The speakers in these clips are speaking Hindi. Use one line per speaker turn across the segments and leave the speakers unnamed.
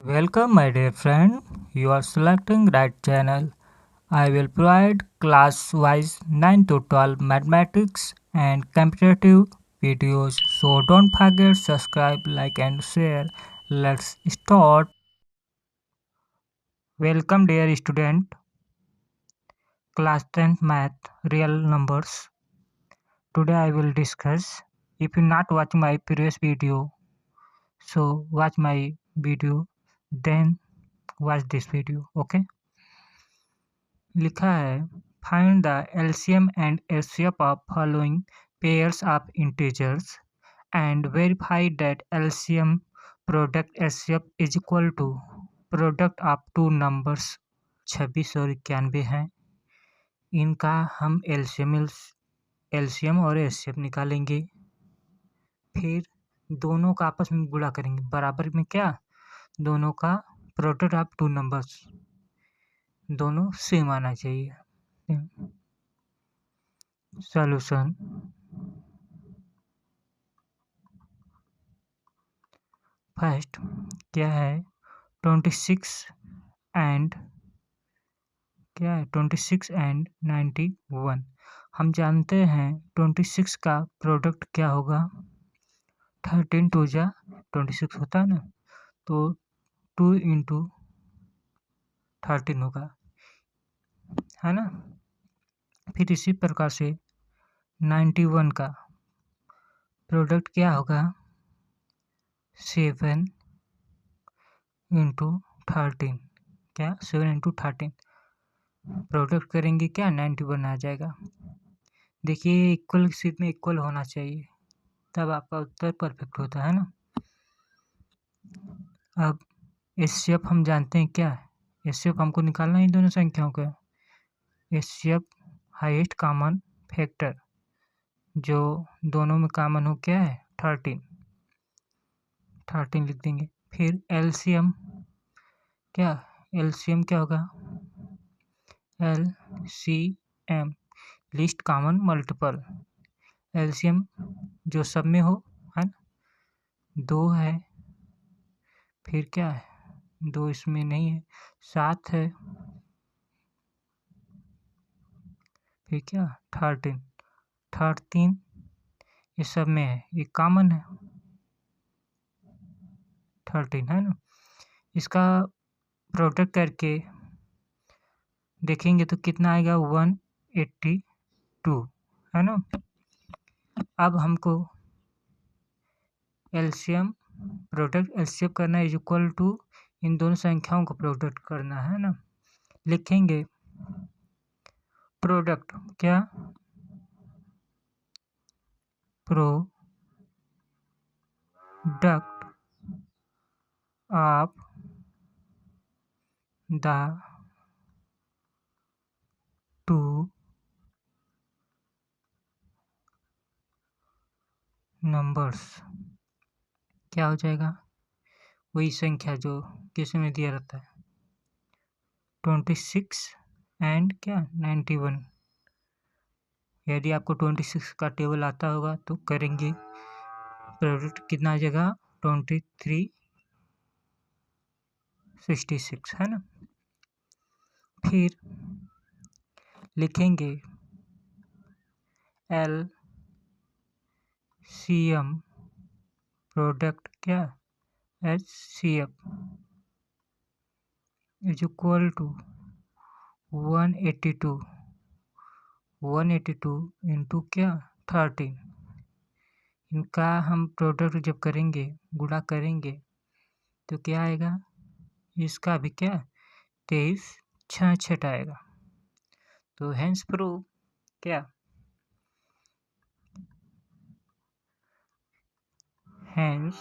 Welcome my dear friend, you are selecting right channel. I will provide class-wise 9 to 12 mathematics and competitive videos. So don't forget subscribe, like and share. Let's start. Welcome dear student, class 10th math real numbers. Today I will discuss. If you not watching my previous video, so watch my video, then watch this video, okay? लिखा है find the LCM and HCF of following pairs of integers and verify that LCM product HCF is equal to product of two numbers 2691 है। इनका हम एलसीएम और एचसीएफ निकालेंगे, फिर दोनों का आपस में गुणा करेंगे। बराबर में क्या, दोनों का प्रोडक्ट ऑफ टू नंबर्स दोनों सेम आना चाहिए। सॉल्यूशन फर्स्ट क्या है 26 एंड 91। हम जानते हैं 26 का प्रोडक्ट क्या होगा, 13 टू जा 26 होता है ना, तो 2 इंटू 13 होगा, है ना। फिर इसी प्रकार से 91 का प्रोडक्ट क्या होगा, 7 इंटू 13, क्या 7 इंटू 13 प्रोडक्ट करेंगे क्या 91 आ जाएगा। देखिए इक्वल सीट में इक्वल होना चाहिए, तब आपका उत्तर परफेक्ट होता है ना। अब एचसीएफ हम जानते हैं क्या, एचसीएफ हमको निकालना है इन दोनों संख्याओं का। एचसीएफ हाईएस्ट कॉमन फैक्टर जो दोनों में कॉमन हो क्या है 13 लिख देंगे। फिर एलसीएम क्या होगा, LCM least common multiple. LCM जो सब में हो, है ना, 2 है, फिर क्या है 2 इसमें नहीं है, 7 है, फिर क्या 13 ये सब में है, ये कॉमन है 13, है ना। इसका प्रोडक्ट करके देखेंगे तो कितना आएगा 182, है ना। अब हमको एलसीएम प्रोडक्ट एलसीएम करना इज इक्वल टू इन दोनों संख्याओं को प्रोडक्ट करना है ना। लिखेंगे प्रोडक्ट क्या, product of the two numbers क्या हो जाएगा, वही संख्या जो किसी में दिया रहता है 26 एंड क्या 91। यदि आपको 26 का टेबल आता होगा तो करेंगे, प्रोडक्ट कितना आ जाएगा 2366, है ना। फिर लिखेंगे एलसीएम प्रोडक्ट क्या HCF is equal to 182 into क्या 13। इनका हम प्रोडक्ट जब करेंगे, गुणा करेंगे तो क्या आएगा, इसका भी क्या 2366 आएगा। तो हेंस प्रूव क्या, hence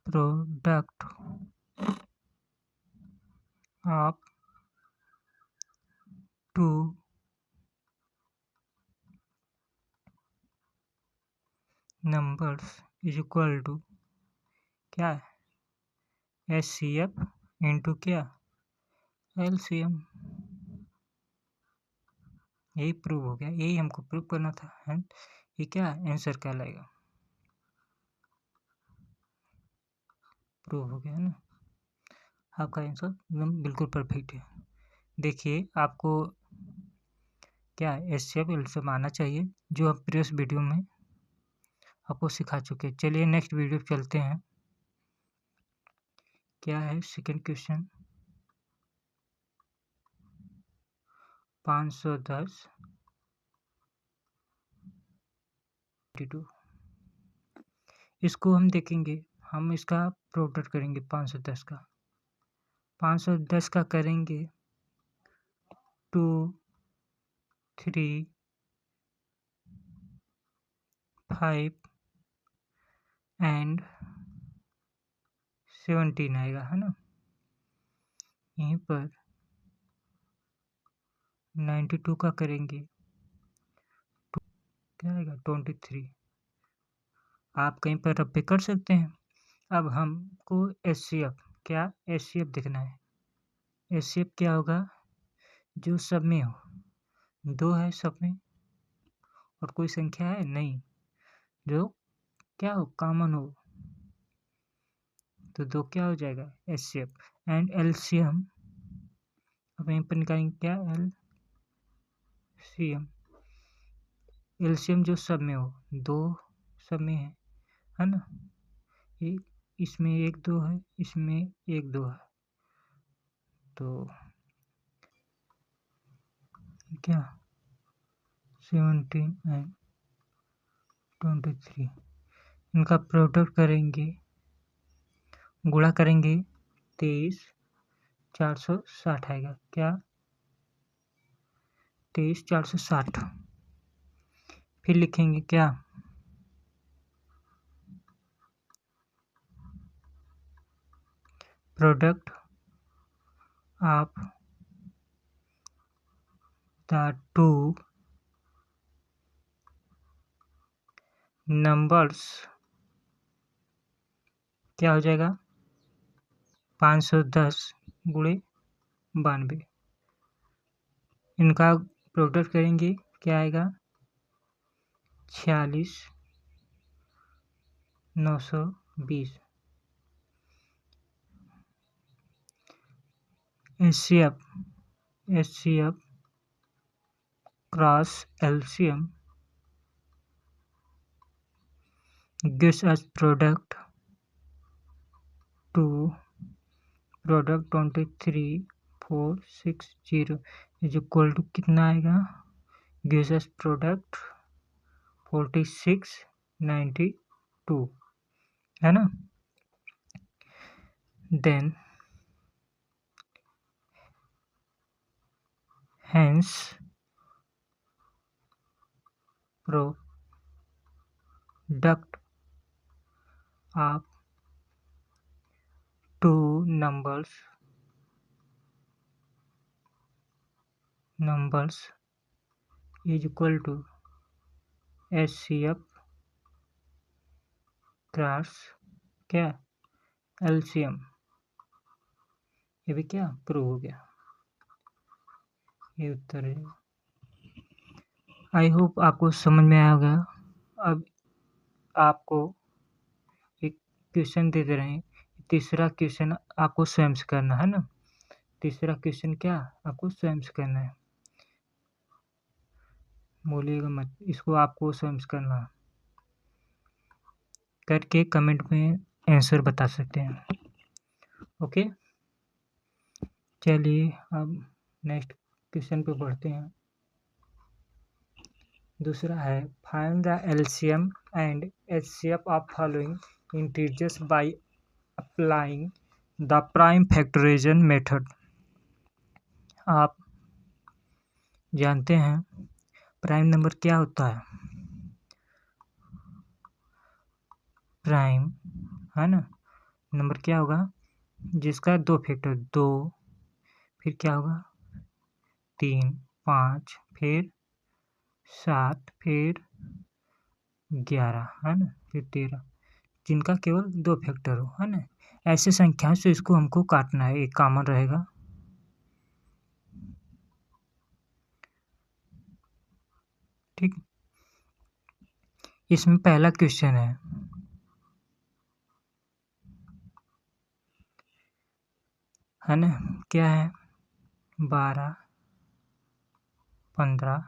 product of two numbers is equal to क्या एचसीएफ इंटू क्या एलसीएम। यही प्रूव हो गया, यही हमको प्रूव करना था, है ये क्या आंसर कहलाएगा। प्रूव हो गया है ना। आपका आंसर एकदम बिल्कुल परफेक्ट है। देखिए आपको क्या HCF LCM आना चाहिए, जो हम प्रीवियस वीडियो में आपको सिखा चुके हैं। चलिए नेक्स्ट वीडियो पे चलते हैं। क्या है सेकंड क्वेश्चन, 510 22। इसको हम देखेंगे, हम इसका प्रोडक्ट करेंगे 510 का। 510 का करेंगे 2 3 5 एंड 17 आएगा, है ना। यहीं पर 92 का करेंगे क्या आएगा 23। आप कहीं पर रब्बे कर सकते हैं। अब हमको HCF क्या HCF देखना है। HCF क्या होगा, जो सब में हो। 2 है सब में और कोई संख्या है नहीं, जो क्या हो कॉमन हो, तो 2 क्या हो जाएगा HCF। एंड LCM अब यहीं पर निकालेंगे क्या LCM जो सब में हो। 2 सब में है ना। ये इसमें 1 2 है, इसमें 1 2 है, तो क्या 17 एंड 23 इनका प्रोडक्ट करेंगे, गुणा करेंगे 23 460 आएगा क्या 23 460। फिर लिखेंगे क्या product of the two numbers क्या हो जाएगा 510 गुणे 92। इनका प्रोडक्ट करेंगे क्या आएगा 46 920। HCF cross LCM gives us product 2 is equal to कितना आएगा gives us product 4692 है ना। Then hence product of two numbers is equal to HCF क्रॉस क्या LCM। ये भी क्या प्रूव हो गया, ये उत्तर है। आई होप आपको समझ में आया होगा। अब आपको एक क्वेश्चन दे दे रहे हैं, तीसरा क्वेश्चन आपको स्वयं से करना है ना। तीसरा क्वेश्चन क्या आपको स्वयं से करना है, बोलिएगा मत, इसको आपको स्वयं से करना है। करके कमेंट में आंसर बता सकते हैं। ओके चलिए अब नेक्स्ट क्वेश्चन पे बढ़ते हैं। दूसरा है find the LCM and HCF of following integers by applying the prime factorisation method. आप जानते हैं प्राइम नंबर क्या होता है, प्राइम है ना नंबर क्या होगा जिसका 2 फैक्टर 2 फिर क्या होगा 3 5 फिर 7 फिर 11 है ना फिर 13, जिनका केवल 2 फैक्टर हो, है ना। ऐसे संख्याओं से इसको हमको काटना है, एक कॉमन रहेगा। ठीक, इसमें पहला क्वेश्चन है है ना। क्या है 12, 15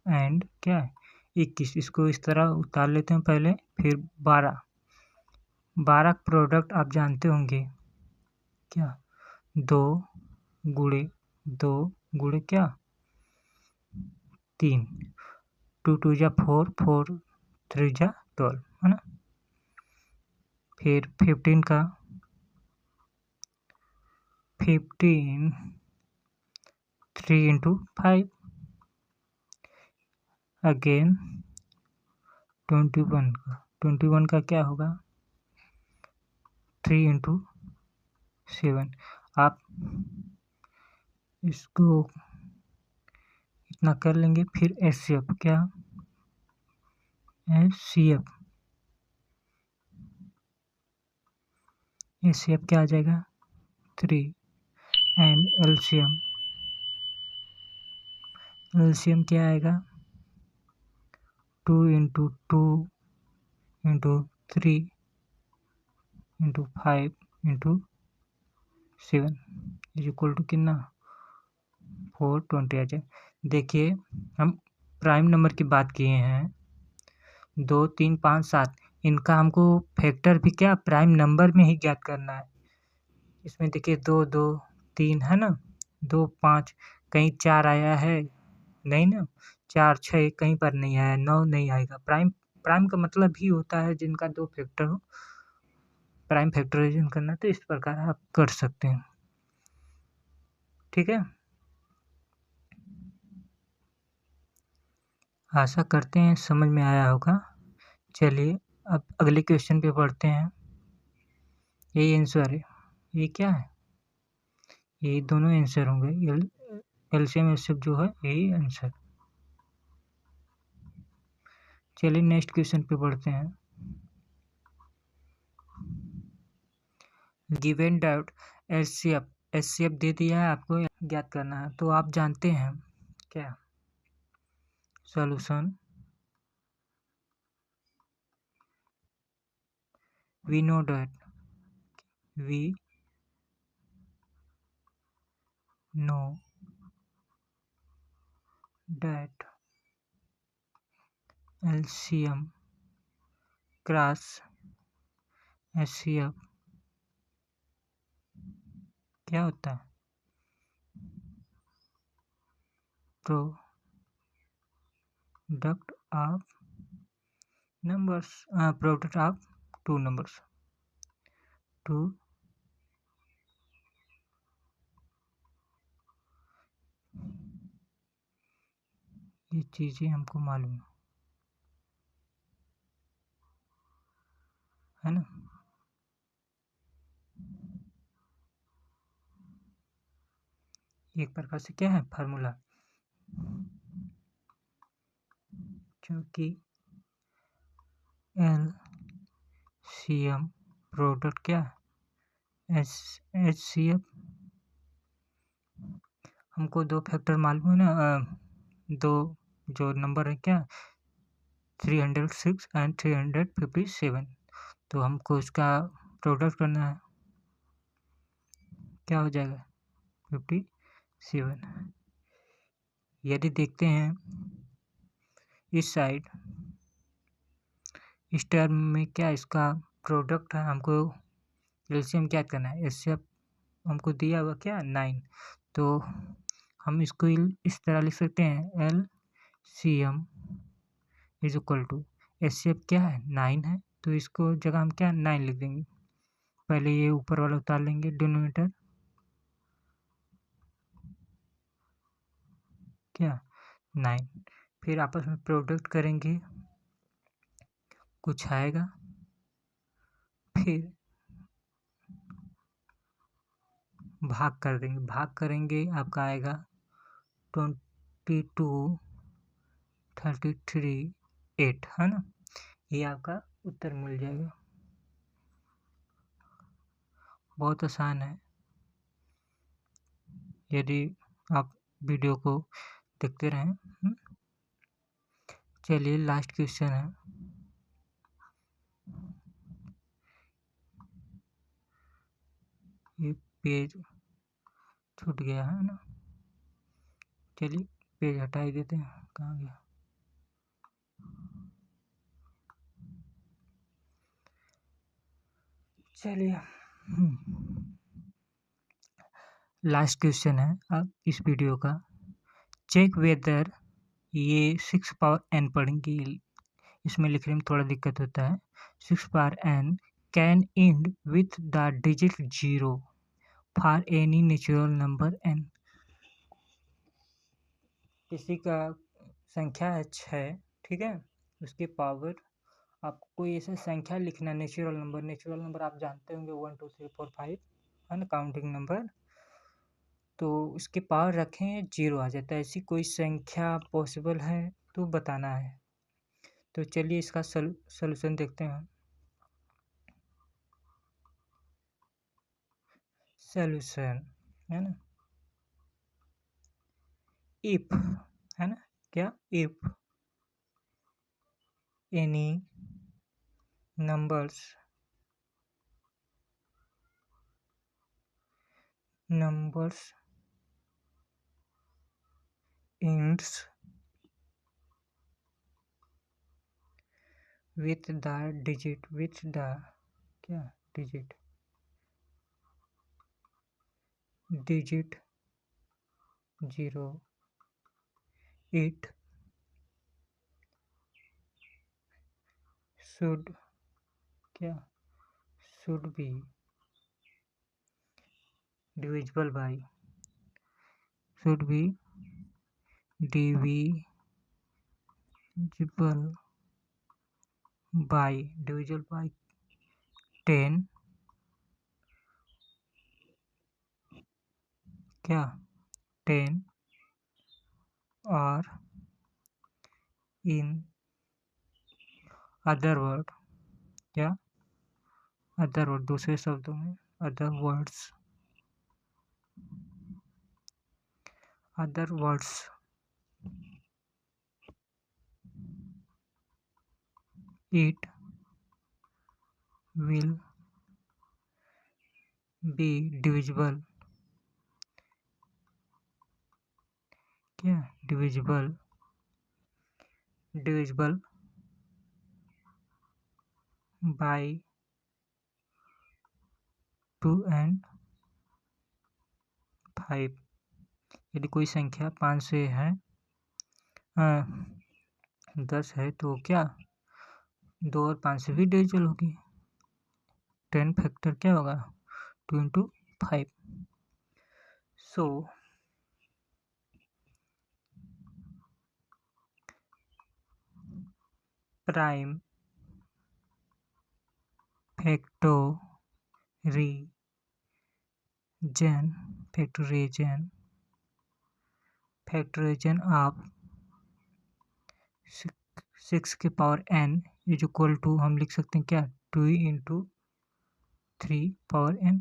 एंड क्या है 21। इसको इस तरह उतार लेते हैं पहले, फिर 12 प्रोडक्ट आप जानते होंगे क्या 2 गुणे 2 गुणे क्या 3, 2 2 जा 4, 4 3 जा 12, है ना। फिर 15 का 15 3 इंटू 5, अगेन 21 का क्या होगा 3 इंटू 7। आप इसको इतना कर लेंगे। फिर HCF क्या HCF क्या आ जाएगा 3 एंड LCM क्या आएगा 2 into 2 into 3 into 5 into 7 is equal to कितना 420 आ जाए। देखिए हम प्राइम नंबर की बात किए हैं 2 3 5 7, इनका हमको फैक्टर भी क्या प्राइम नंबर में ही ज्ञात करना है। इसमें देखिए 2 2 3 है ना, 2 5 कहीं 4 आया है नहीं ना, 4 6 कहीं पर नहीं आया, 9 नहीं आएगा। प्राइम का मतलब ही होता है जिनका 2 फैक्टर हो, प्राइम फैक्टराइजेशन करना। तो इस प्रकार आप कर सकते हैं, ठीक है। आशा करते हैं समझ में आया होगा। चलिए अब अगले क्वेश्चन पे पढ़ते हैं। यही आंसर है, ये क्या है, ये दोनों आंसर होंगे। एलसीएम एचसीएफ जो है यही आंसर। चलिए नेक्स्ट क्वेश्चन पे पढ़ते हैं। गिवन डाउट एचसीएफ दे दिया है, आपको ज्ञात करना है। तो आप जानते हैं क्या solution, we know that LCM cross HCF क्या होता है product of numbers, product of two numbers, two ये चीज़ें हमको मालूम है ना। एक प्रकार से क्या है फार्मूला, क्योंकि LCM प्रोडक्ट क्या HCF, हमको 2 फैक्टर मालूम है ना, 2 जो नंबर है क्या 306 एंड 357, तो हमको इसका प्रोडक्ट करना है, क्या हो जाएगा 57। यदि देखते हैं इस साइड, इस टर्म में क्या इसका प्रोडक्ट है, हमको एलसीएम क्या करना है, एचसीएफ हमको दिया हुआ क्या 9, तो हम इसको इस तरह लिख सकते हैं LCM is equal to HCF क्या है 9 है, तो इसको जगह हम क्या 9 लिख देंगे। पहले ये ऊपर वाला उतार लेंगे डिनोमिनेटर, क्या 9, फिर आपस में प्रोडक्ट करेंगे कुछ आएगा, फिर भाग कर देंगे, भाग करेंगे आपका आएगा 22 33 8, है ना। ये आपका उत्तर मिल जाएगा, बहुत आसान है यदि आप वीडियो को देखते रहें। चलिए लास्ट क्वेश्चन है, ये पेज छूट गया है ना। चलिए पेज हटा ही देते हैं, कहाँ गया। चलिए लास्ट क्वेश्चन है अब इस वीडियो का। चेक वेदर, ये 6 पावर n पढ़ेंगे, इसमें लिखने में थोड़ा दिक्कत होता है। 6 power n can and with the digit 0 for any natural number n। किसी का संख्या है 6, ठीक है, उसके पावर, आपको कोई ऐसा संख्या लिखना, नेचुरल नंबर आप जानते होंगे 1 2 3 4 5 है ना, काउंटिंग नंबर। तो उसके पावर रखें 0 आ जाता है, ऐसी कोई संख्या पॉसिबल है तो बताना है। तो चलिए इसका सलूशन देखते हैं। सॉल्यूशन है ना, इफ है ना, क्या, if any numbers ends with the digit क्या digit 0, it should be divisible by divisible by 10 क्या 10 और इन अदर वर्ड क्या अदर वर्ड, दूसरे शब्दों में other words it will be divisible क्या divisible by 2 and 5। यदि कोई संख्या 5 से है 10 है तो क्या 2 और 5 से भी डिविजिबल होगी। 10 फैक्टर क्या होगा 2 into 5। So prime factorisation of 6 के power n is equal to, हम लिख सकते हैं क्या 2 into 3 पावर n।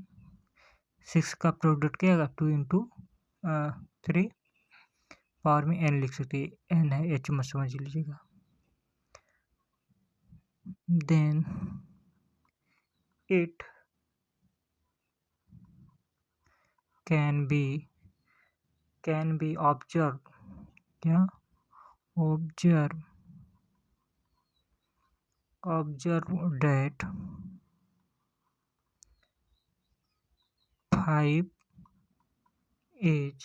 6 का प्रोडक्ट क्या होगा 2 into 3 पावर में n लिख सकते हैं, n है h मत समझ लीजिएगा। Then it can be observed क्या observe that 5 is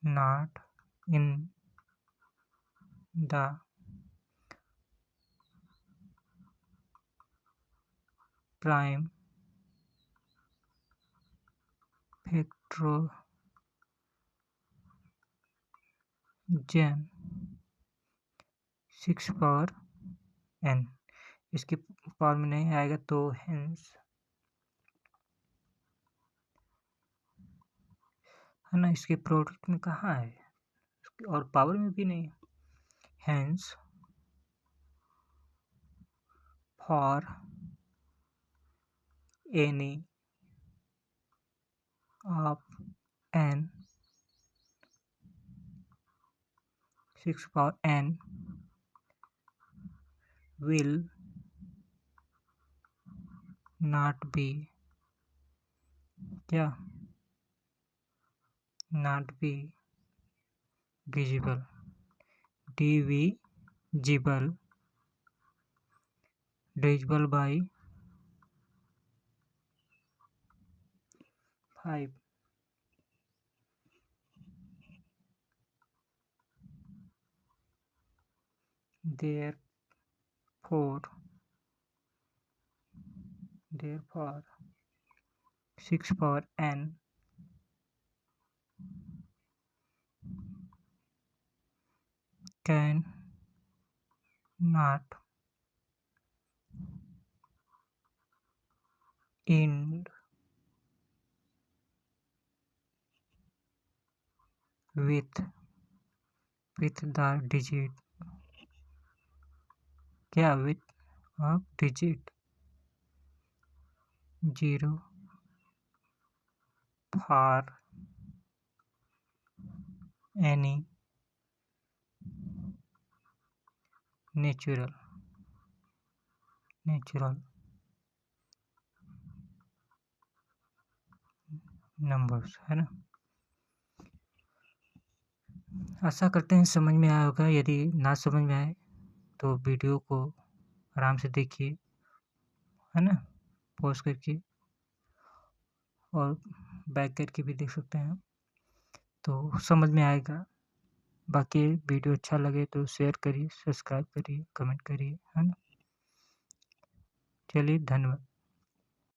not in the prime फैक्टोरिजन 6 power n, इसके पावर में नहीं आएगा तो हेंस है ना, इसके प्रोडक्ट में कहाँ है और पावर में भी नहीं, hence for any of n 6 power n will not be क्या not be visible, divisible, divisible by 5, therefore 6 power n can not end with the digit, क्या with a digit 0 for any natural numbers, है ना। आशा करते हैं समझ में आया होगा। यदि ना समझ में आए तो वीडियो को आराम से देखिए, है ना, पॉज करके, और बैक करके भी देख सकते हैं, तो समझ में आएगा। बाकी वीडियो अच्छा लगे तो शेयर करिए, सब्सक्राइब करिए, कमेंट करिए, है ना। चलिए, धन्यवाद।